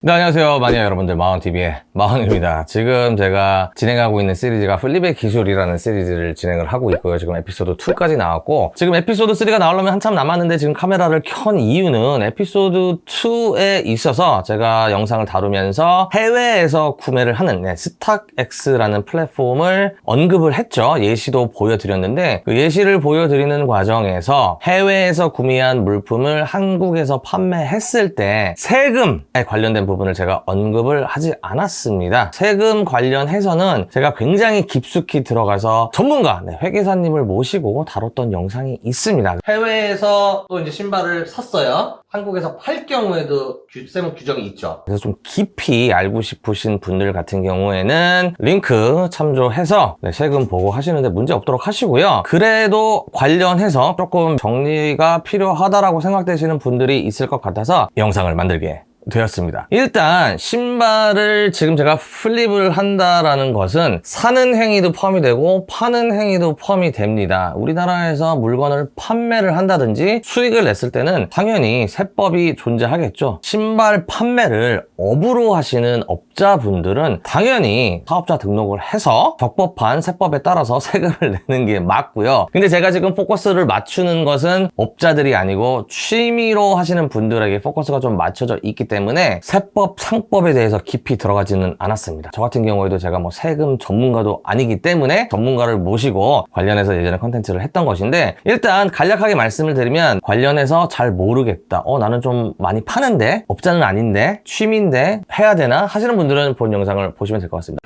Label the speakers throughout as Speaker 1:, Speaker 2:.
Speaker 1: 네, 안녕하세요. 마니아 여러분들, 마흔TV의 마흔입니다. 지금 제가 진행하고 있는 시리즈가 플립의 기술이라는 시리즈를 진행을 하고 있고요. 지금 에피소드 2까지 나왔고, 지금 에피소드 3가 나오려면 한참 남았는데 지금 카메라를 켠 이유는 에피소드 2에 있어서 제가 영상을 다루면서 해외에서 구매를 하는 스탁엑스라는 플랫폼을 언급을 했죠. 예시도 보여드렸는데, 그 예시를 보여드리는 과정에서 해외에서 구매한 물품을 한국에서 판매했을 때 세금에 관련된 부분을 제가 언급을 하지 않았습니다. 세금 관련해서는 제가 굉장히 깊숙이 들어가서 전문가, 회계사님을 모시고 다뤘던 영상이 있습니다. 해외에서 또 이제 신발을 샀어요. 한국에서 팔 경우에도 세무 규정이 있죠. 그래서 좀 깊이 알고 싶으신 분들 같은 경우에는 링크 참조해서 세금 보고 하시는데 문제 없도록 하시고요. 그래도 관련해서 조금 정리가 필요하다라고 생각되시는 분들이 있을 것 같아서 영상을 만들게 되었습니다. 일단 신발을 지금 제가 플립을 한다라는 것은 사는 행위도 포함이 되고 파는 행위도 포함이 됩니다. 우리나라에서 물건을 판매를 한다든지 수익을 냈을 때는 당연히 세법이 존재하겠죠. 신발 판매를 업으로 하시는 업자분들은 당연히 사업자 등록을 해서 적법한 세법에 따라서 세금을 내는 게 맞고요. 근데 제가 지금 포커스를 맞추는 것은 업자들이 아니고 취미로 하시는 분들에게 포커스가 좀 맞춰져 있기 때문에 세법, 상법에 대해서 깊이 들어가지는 않았습니다. 저 같은 경우에도 제가 뭐 세금 전문가도 아니기 때문에 전문가를 모시고 관련해서 예전에 컨텐츠를 했던 것인데, 일단 간략하게 말씀을 드리면 관련해서 잘 모르겠다, 나는 좀 많이 파는데 업자는 아닌데 취미인데 해야 되나 하시는 분들은 본 영상을 보시면 될 것 같습니다.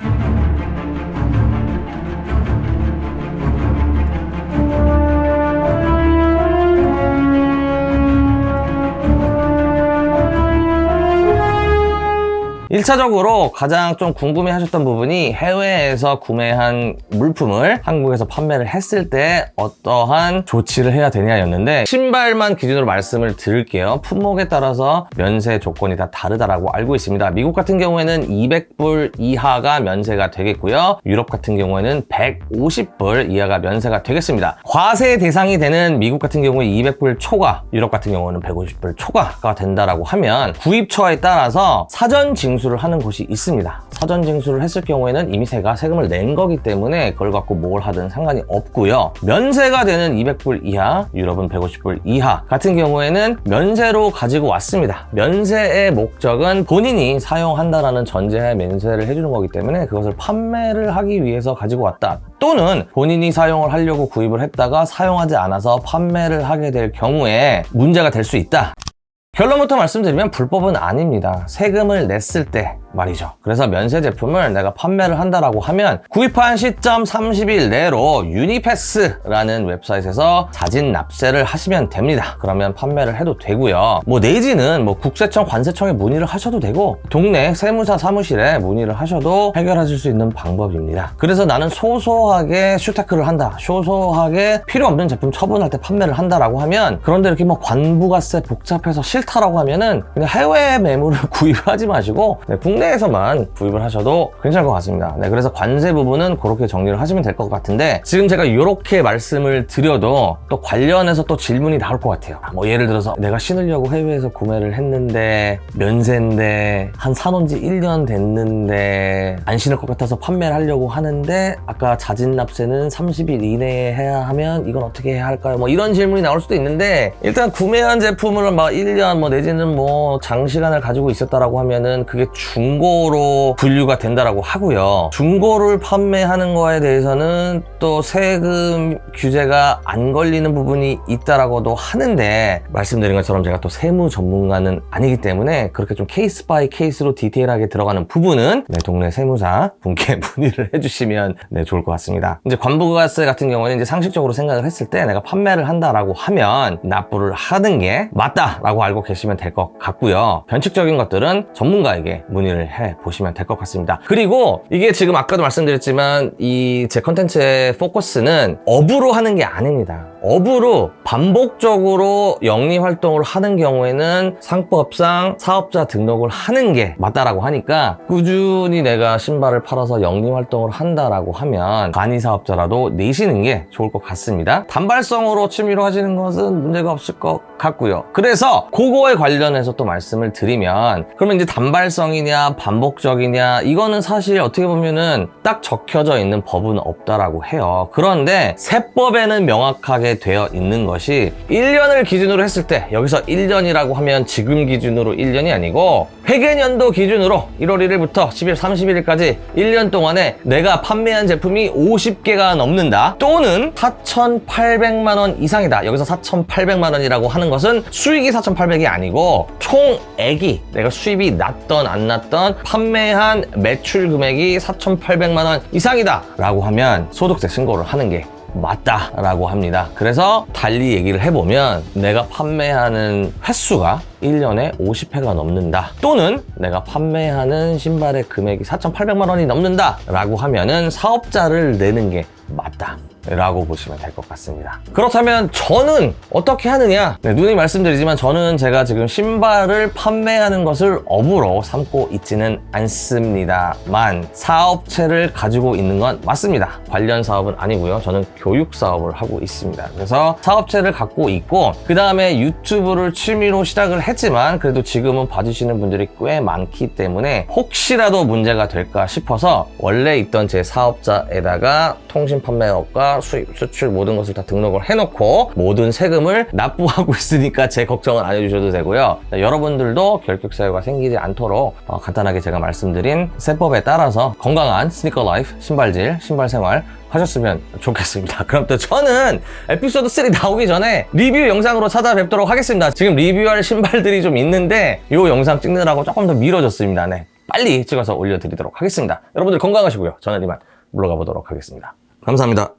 Speaker 1: 1차적으로 가장 좀 궁금해 하셨던 부분이 해외에서 구매한 물품을 한국에서 판매를 했을 때 어떠한 조치를 해야 되냐였는데, 신발만 기준으로 말씀을 드릴게요. 품목에 따라서 면세 조건이 다 다르다라고 알고 있습니다. 미국 같은 경우에는 200불 이하가 면세가 되겠고요. 유럽 같은 경우에는 150불 이하가 면세가 되겠습니다. 과세 대상이 되는 미국 같은 경우에 200불 초과, 유럽 같은 경우는 150불 초과가 된다라고 하면 구입처에 따라서 사전 징수를 하는 곳이 있습니다. 사전 징수를 했을 경우에는 이미 세금을 낸 거기 때문에 그걸 갖고 뭘 하든 상관이 없고요. 면세가 되는 200불 이하, 유럽은 150불 이하 같은 경우에는 면세로 가지고 왔습니다. 면세의 목적은 본인이 사용한다라는 전제하에 면세를 해주는 거기 때문에 그것을 판매를 하기 위해서 가지고 왔다, 또는 본인이 사용을 하려고 구입을 했다가 사용하지 않아서 판매를 하게 될 경우에 문제가 될 수 있다. 결론부터 말씀드리면 불법은 아닙니다. 세금을 냈을 때 말이죠. 그래서 면세 제품을 내가 판매를 한다라고 하면 구입한 시점 30일 내로 유니패스라는 웹사이트에서 자진 납세를 하시면 됩니다. 그러면 판매를 해도 되고요. 내지는 국세청, 관세청에 문의를 하셔도 되고 동네 세무사 사무실에 문의를 하셔도 해결하실 수 있는 방법입니다. 그래서 나는 소소하게 슈테크를 한다, 소소하게 필요 없는 제품 처분할 때 판매를 한다라고 하면, 그런데 이렇게 관부가세 복잡해서 싫다라고 하면은 그냥 해외 매물을 구입하지 마시고 국내에서만 구입을 하셔도 괜찮을 것 같습니다. 그래서 관세 부분은 그렇게 정리를 하시면 될 것 같은데, 지금 제가 이렇게 말씀을 드려도 또 관련해서 또 질문이 나올 것 같아요. 예를 들어서 내가 신으려고 해외에서 구매를 했는데 면세인데 사놓은 지 1년 됐는데 안 신을 것 같아서 판매를 하려고 하는데 아까 자진납세는 30일 이내에 해야 하면 이건 어떻게 해야 할까요? 이런 질문이 나올 수도 있는데, 일단 구매한 제품을 1년 내지는 장시간을 가지고 있었다라고 하면은 그게 중고로 분류가 된다라고 하고요. 중고를 판매하는 거에 대해서는 또 세금 규제가 안 걸리는 부분이 있다라고도 하는데, 말씀드린 것처럼 제가 또 세무 전문가는 아니기 때문에 그렇게 좀 케이스 바이 케이스로 디테일하게 들어가는 부분은 동네 세무사 분께 문의를 해주시면 좋을 것 같습니다. 이제 관부가세 같은 경우는 이제 상식적으로 생각을 했을 때 내가 판매를 한다라고 하면 납부를 하는 게 맞다라고 알고 계시면 될 것 같고요. 변칙적인 것들은 전문가에게 문의를 해 보시면 될 것 같습니다. 그리고 이게 지금 아까도 말씀드렸지만 이 제 컨텐츠의 포커스는 업으로 하는 게 아닙니다. 업으로 반복적으로 영리 활동을 하는 경우에는 상법상 사업자 등록을 하는 게 맞다라고 하니까, 꾸준히 내가 신발을 팔아서 영리 활동을 한다라고 하면 간이 사업자라도 내시는 게 좋을 것 같습니다. 단발성으로 취미로 하시는 것은 문제가 없을 것 같고요. 그래서 그거 요거에 관련해서 또 말씀을 드리면, 그러면 이제 단발성이냐 반복적이냐, 이거는 사실 어떻게 보면은 딱 적혀져 있는 법은 없다라고 해요. 그런데 세법에는 명확하게 되어 있는 것이 1년을 기준으로 했을 때, 여기서 1년이라고 하면 지금 기준으로 1년이 아니고 회계년도 기준으로 1월 1일부터 12월 31일까지 1년 동안에 내가 판매한 제품이 50개가 넘는다, 또는 4,800만 원 이상이다. 여기서 4,800만 원이라고 하는 것은 수익이 4,800이 아니고 총액이, 내가 수입이 났던 안 났던 판매한 매출 금액이 4,800만 원 이상이다 라고 하면 소득세 신고를 하는 게 맞다라고 합니다. 그래서 달리 얘기를 해보면, 내가 판매하는 횟수가 1년에 50회가 넘는다, 또는 내가 판매하는 신발의 금액이 4,800만 원이 넘는다 라고 하면은 사업자를 내는 게 맞다 라고 보시면 될 것 같습니다. 그렇다면 저는 어떻게 하느냐? 누누이 말씀드리지만 저는 제가 지금 신발을 판매하는 것을 업으로 삼고 있지는 않습니다만, 사업체를 가지고 있는 건 맞습니다. 관련 사업은 아니고요. 저는 교육 사업을 하고 있습니다. 그래서 사업체를 갖고 있고, 그 다음에 유튜브를 취미로 시작을 했지만 그래도 지금은 봐주시는 분들이 꽤 많기 때문에 혹시라도 문제가 될까 싶어서 원래 있던 제 사업자에다가 통신 판매업과 수입, 수출 모든 것을 다 등록을 해놓고 모든 세금을 납부하고 있으니까 제 걱정은 안 해주셔도 되고요. 여러분들도 결격 사유가 생기지 않도록 간단하게 제가 말씀드린 세법에 따라서 건강한 스니커 라이프, 신발질, 신발 생활 하셨으면 좋겠습니다. 그럼 또 저는 에피소드 3 나오기 전에 리뷰 영상으로 찾아뵙도록 하겠습니다. 지금 리뷰할 신발들이 좀 있는데 이 영상 찍느라고 조금 더 미뤄졌습니다. 네, 빨리 찍어서 올려드리도록 하겠습니다. 여러분들 건강하시고요. 저는 이만 물러가 보도록 하겠습니다. 감사합니다.